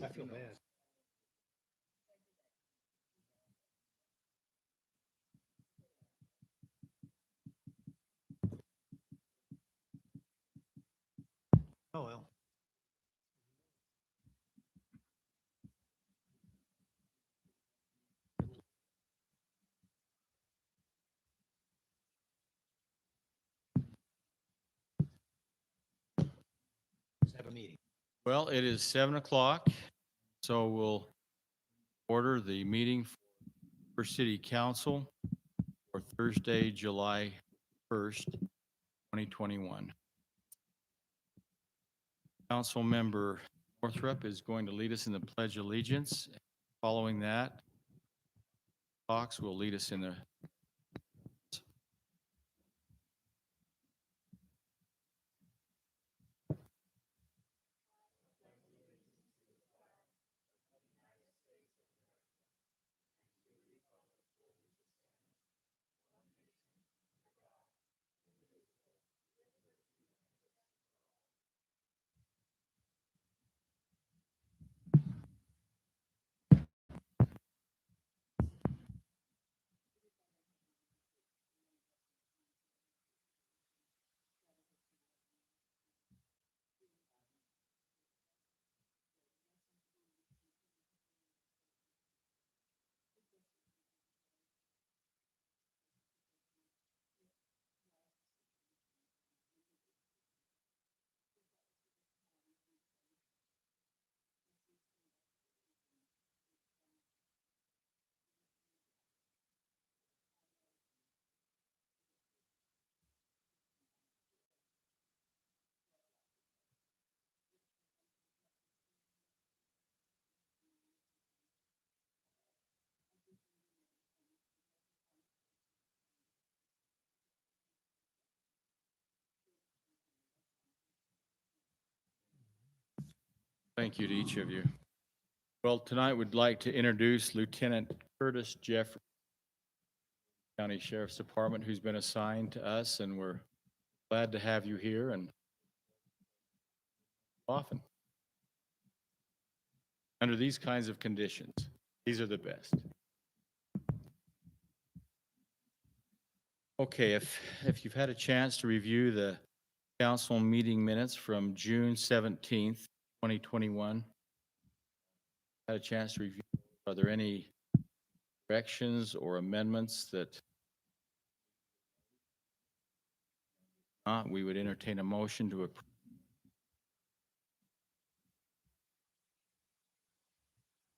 I feel bad. Oh, well. Let's have a meeting. Well, it is 7 o'clock, so we'll order the meeting for City Council for Thursday, July 1st, 2021. Council Member Northrup is going to lead us in the Pledge of Allegiance. Following that, Fox will lead us in the Thank you to each of you. Well, tonight we'd like to introduce Lieutenant Curtis Jeffrey, County Sheriff's Department, who's been assigned to us, and we're glad to have you here and often. Under these kinds of conditions, these are the best. Okay, if you've had a chance to review the council meeting minutes from June 17th, 2021, had a chance to review, are there any corrections or amendments that not, we would entertain a motion to approve.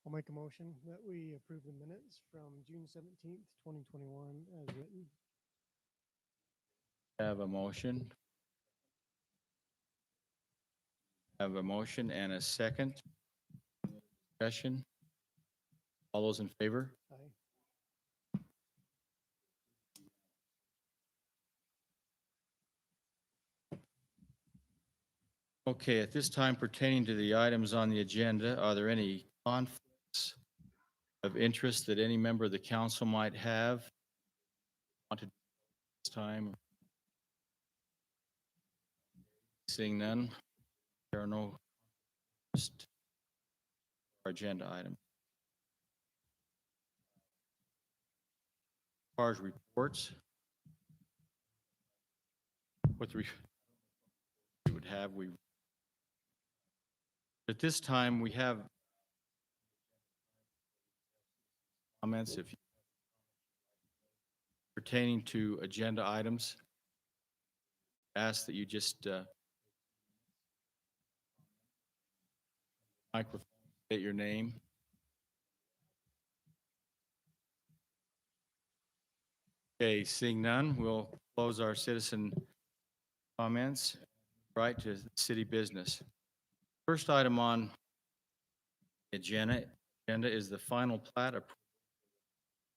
I'll make a motion that we approve the minutes from June 17th, 2021 as written. Have a motion. Have a motion and a second. Discussion. All those in favor? Aye. Okay, at this time pertaining to the items on the agenda, are there any conflicts of interest that any member of the council might have? Want to this time? Seeing none, there are no agenda items. As far as reports, what we would have, at this time we have comments if pertaining to agenda items. Ask that you just microphone, state your name. Okay, seeing none, we'll close our citizen comments right to city business. First item on the agenda is the final plat of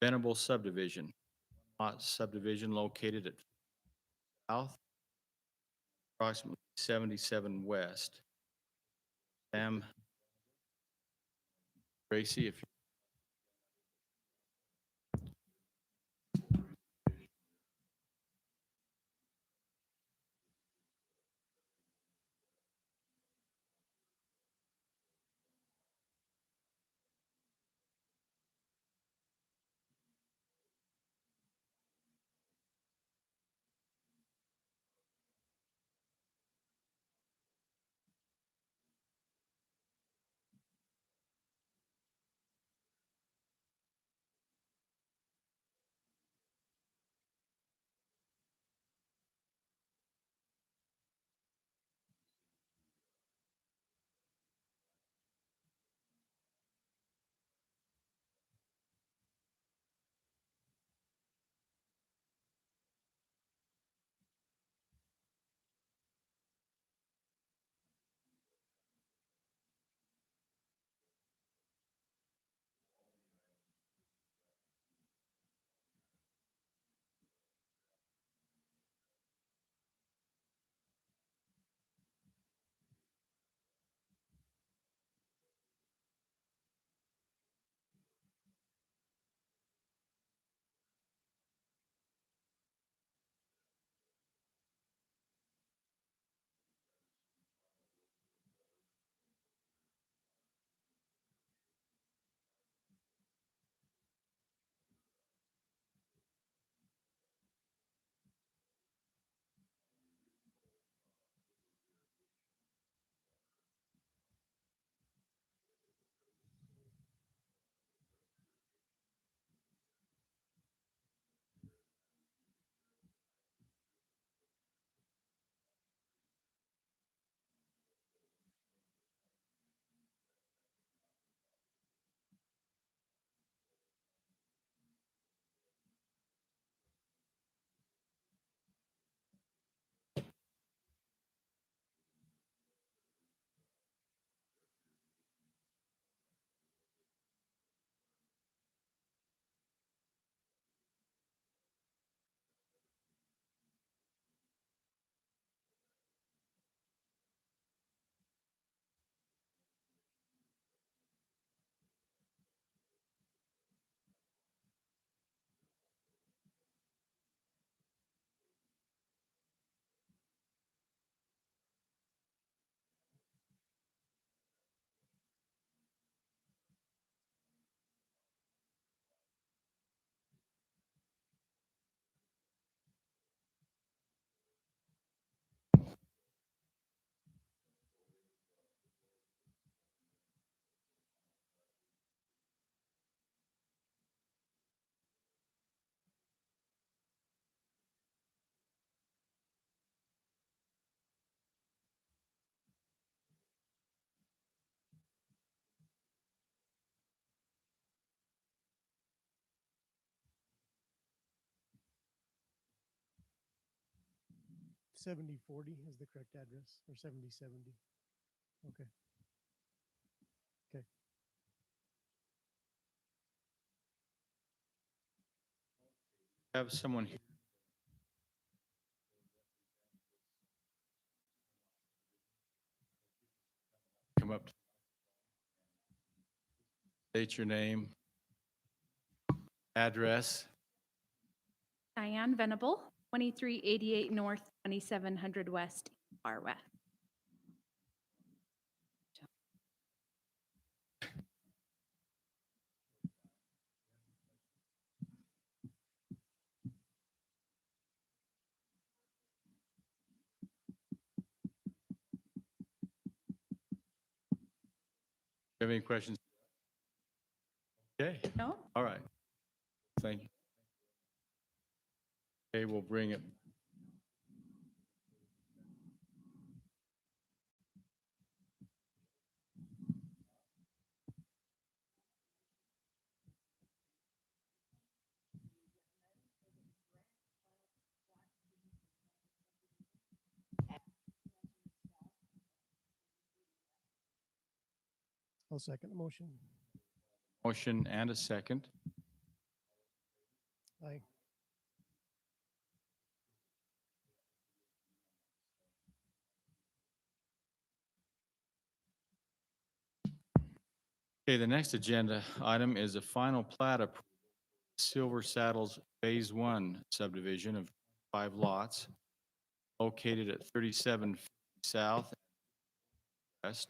Venable subdivision. Subdivision located at south, approximately 77 west. Sam Gracie, if you 7040 is the correct address, or 7070. Okay. Okay. Have someone here. Come up. State your name, address. Diane Venable, 2388 North, 2700 West, Far West. You have any questions? Okay, No? all right. Thank you. Okay, we'll bring it. I'll second the motion. Motion and a second. Aye. Okay, the next agenda item is a final plat of Silver Saddles Phase 1 subdivision of 5 lots located at 37 South West.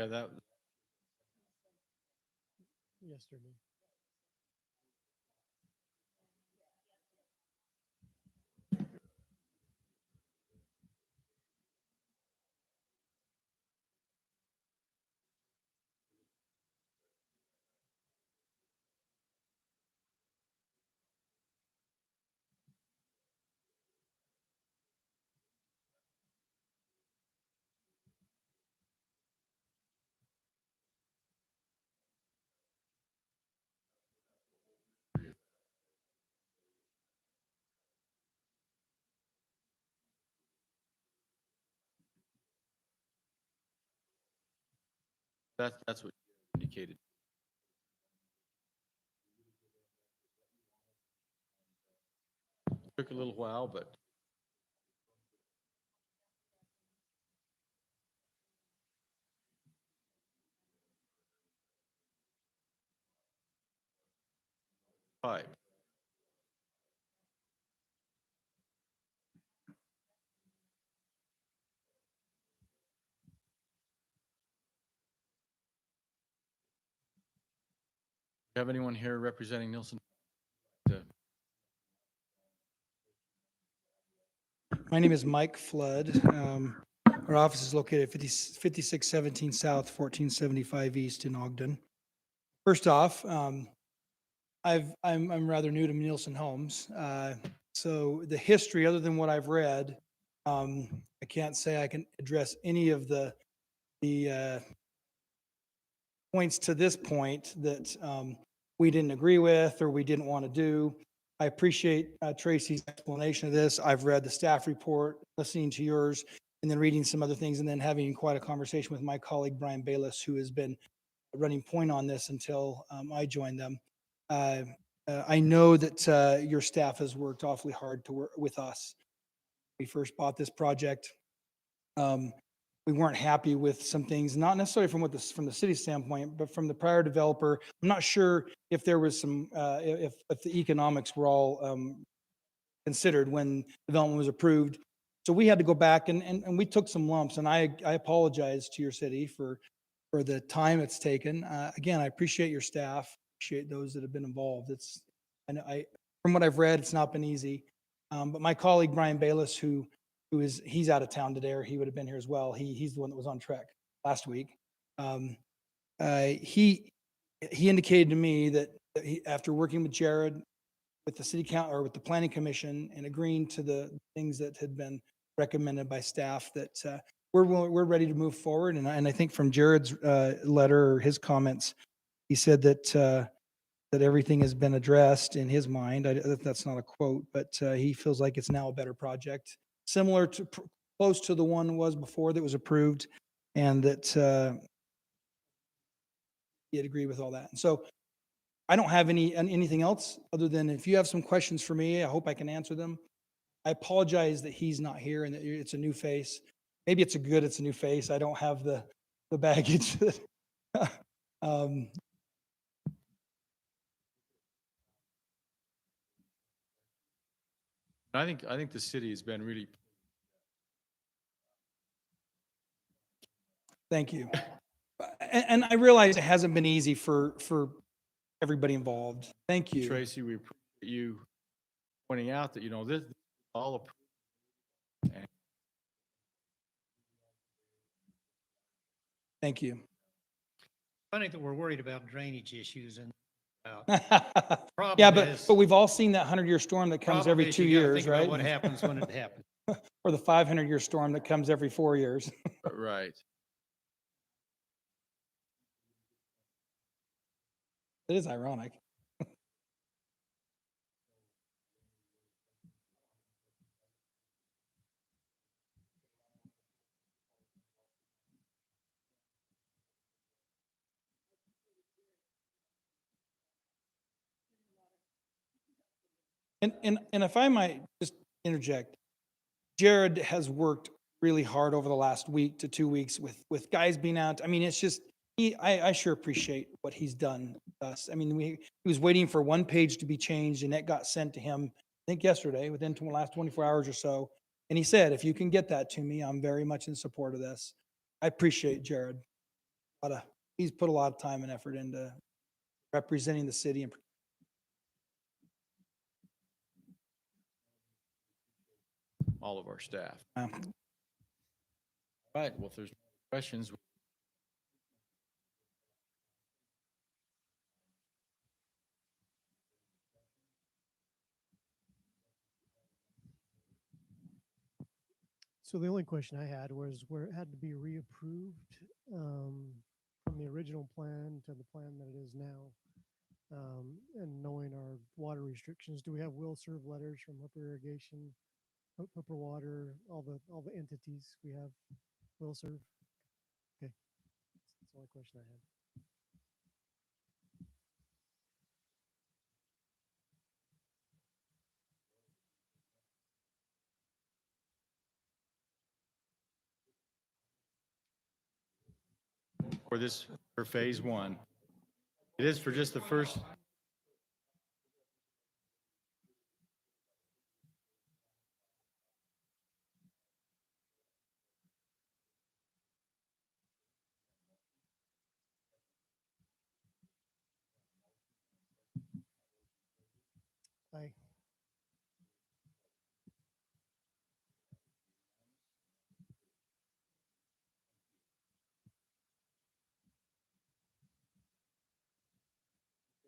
Yeah, that, yesterday. that's what you indicated. Took a little while, but pipe. Do you have anyone here representing Nielsen? My name is Mike Flood. Our office is located at 5617 South, 1475 East in Ogden. First off, I'm rather new to Nielsen Homes. So the history, other than what I've read, I can't say I can address any of the points to this point that we didn't agree with or we didn't want to do. I appreciate Tracy's explanation of this. I've read the staff report, listening to yours, and then reading some other things, and then having quite a conversation with my colleague, Brian Bayless, who has been running point on this until I joined them. I know that your staff has worked awfully hard to work with us. We first bought this project. We weren't happy with some things, not necessarily from the city standpoint, but from the prior developer. I'm not sure if there was some, if the economics were all considered when development was approved. So we had to go back and we took some lumps, and I apologize to your city for the time it's taken. Again, I appreciate your staff, appreciate those that have been involved. From what I've read, it's not been easy. But my colleague, Brian Bayless, he's out of town today, or he would have been here as well. He's the one that was on track last week. He indicated to me that after working with Jared, with the city council or with the planning commission, and agreeing to the things that had been recommended by staff, that we're ready to move forward. And I think from Jared's letter or his comments, he said that everything has been addressed in his mind. That's not a quote, but he feels like it's now a better project, similar to close to the one was before that was approved, and that he'd agree with all that. And so I don't have anything else other than if you have some questions for me, I hope I can answer them. I apologize that he's not here and that it's a new face. Maybe it's a new face. I don't have the baggage. I think the city has been really, Thank you. And I realize it hasn't been easy for everybody involved. Thank you. Tracy, we appreciate you pointing out that, this is all approved. Thank you. Funny that we're worried about drainage issues and Yeah, problem but is, we've all seen that 100-year storm that comes problem every is 2 you gotta years, think about right? what happens when it happens. Or the 500-year storm that comes every 4 years. Right. It is ironic. And if I might just interject, Jared has worked really hard over the last week to 2 weeks with guys being out. I mean, it's just, I sure appreciate what he's done with us. I mean, he was waiting for one page to be changed, and it got sent to him, I think yesterday, within the last 24 hours or so. And he said, if you can get that to me, I'm very much in support of this. I appreciate Jared. he's put a lot of time and effort into representing the city and all of our staff. uh, All right, well, if there's no questions, So the only question I had was where it had to be reapproved from the original plan to the plan that it is now. And knowing our water restrictions, do we have will serve letters from Hooper Irrigation, Hooper Water, all the entities we have will serve? Okay, that's the only question I had. for this, for phase one, it is for just the first. Aye.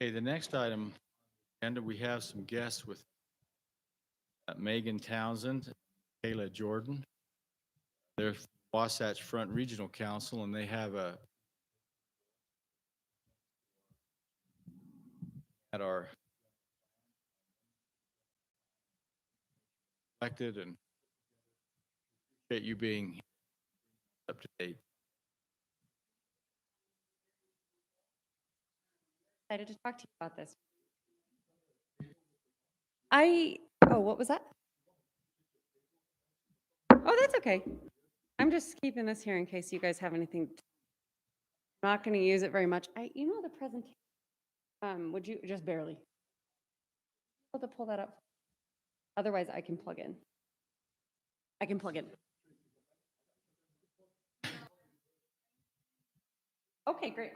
Okay, the next item, and we have some guests with Megan Townsend, Kayla Jordan. They're Wasatch Front Regional Council, and they have at our elected and appreciate you being up to date. Excited to talk to you about this. Oh, what was that? Oh, that's okay. I'm just keeping this here in case you guys have anything. I'm not going to use it very much. The presentation. Would you just barely? Pull that up. Otherwise, I can plug in. Okay, great.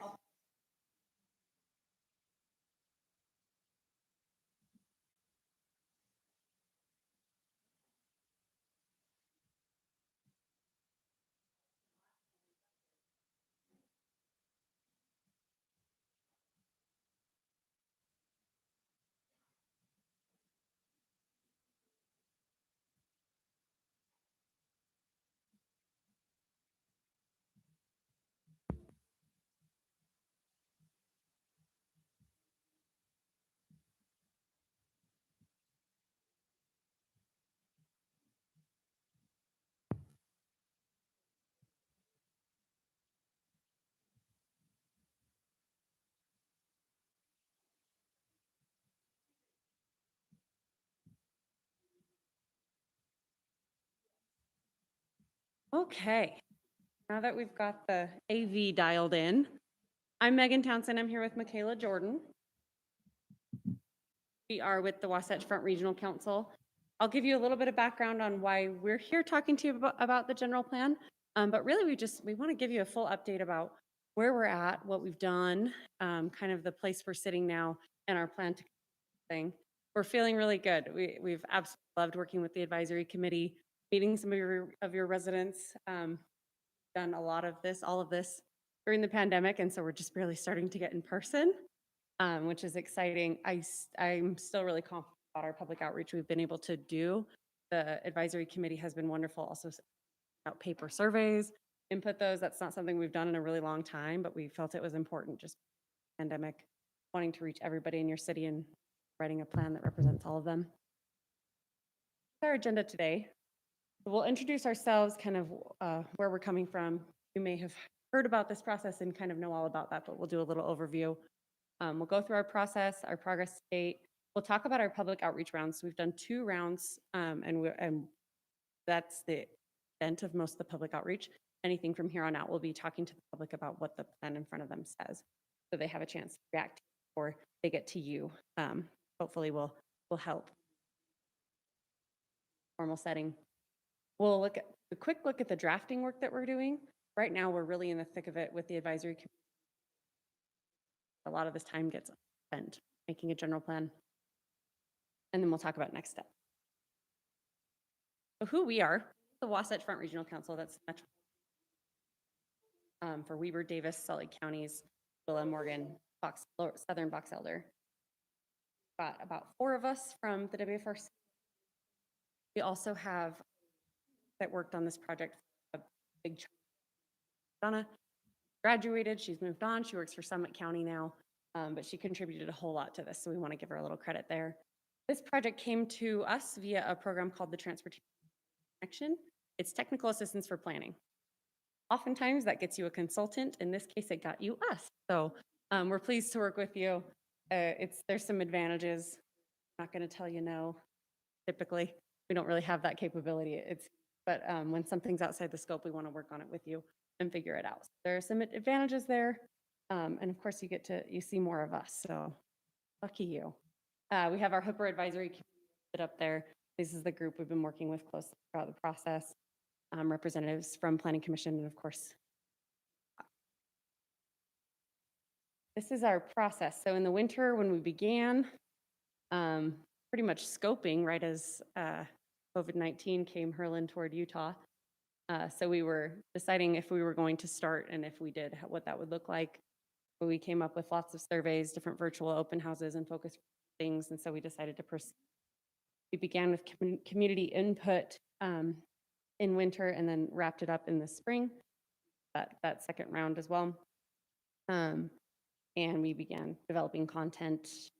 Okay, now that we've got the AV dialed in, I'm Megan Townsend. I'm here with Michaela Jordan. We are with the Wasatch Front Regional Council. I'll give you a little bit of background on why we're here talking to you about the general plan, but really we want to give you a full update about where we're at, what we've done, kind of the place we're sitting now, and our plan to thing. We're feeling really good. We've absolutely loved working with the advisory committee, meeting some of your residents, done all of this during the pandemic, and so we're just barely starting to get in person, which is exciting. I'm still really confident about our public outreach we've been able to do. The advisory committee has been wonderful, also out paper surveys, input those. That's not something we've done in a really long time, but we felt it was important just pandemic, wanting to reach everybody in your city and writing a plan that represents all of them. Our agenda today, we'll introduce ourselves, kind of where we're coming from. You may have heard about this process and kind of know all about that, but we'll do a little overview. We'll go through our process, our progress to date. We'll talk about our public outreach rounds. So we've done 2 rounds, and that's the extent of most of the public outreach. Anything from here on out, we'll be talking to the public about what the plan in front of them says, so they have a chance to react or they get to you. Hopefully will help. Formal setting. We'll look at a quick look at the drafting work that we're doing right now, we're really in the thick of it with the advisory committee. A lot of this time gets spent making a general plan. And then we'll talk about next steps. So who we are, the Wasatch Front Regional Council, that's metro for Weber, Davis, Salt Lake counties, Willa, Morgan, Southern Box Elder. Got about 4 of us from the WFRC. We also have that worked on this project. A big chunk. Donna graduated, she's moved on, she works for Summit County now, but she contributed a whole lot to this, so we want to give her a little credit there. This project came to us via a program called the Transportation Connection. It's technical assistance for planning. Oftentimes that gets you a consultant. In this case, it got you us. So we're pleased to work with you. There's some advantages. I'm not going to tell you no. Typically, we don't really have that capability. But when something's outside the scope, we want to work on it with you and figure it out. So there are some advantages there. And of course, you see more of us. So lucky you. We have our Hooper Advisory Committee up there. This is the group we've been working with closely throughout the process. Representatives from Planning Commission, and of course, this is our process. So in the winter, when we began, pretty much scoping right as COVID-19 came hurling toward Utah. So we were deciding if we were going to start, and if we did, what that would look like. We came up with lots of surveys, different virtual open houses and focus things, and so we decided to proceed. We began with community input in winter and then wrapped it up in the spring, that second round as well. And we began developing content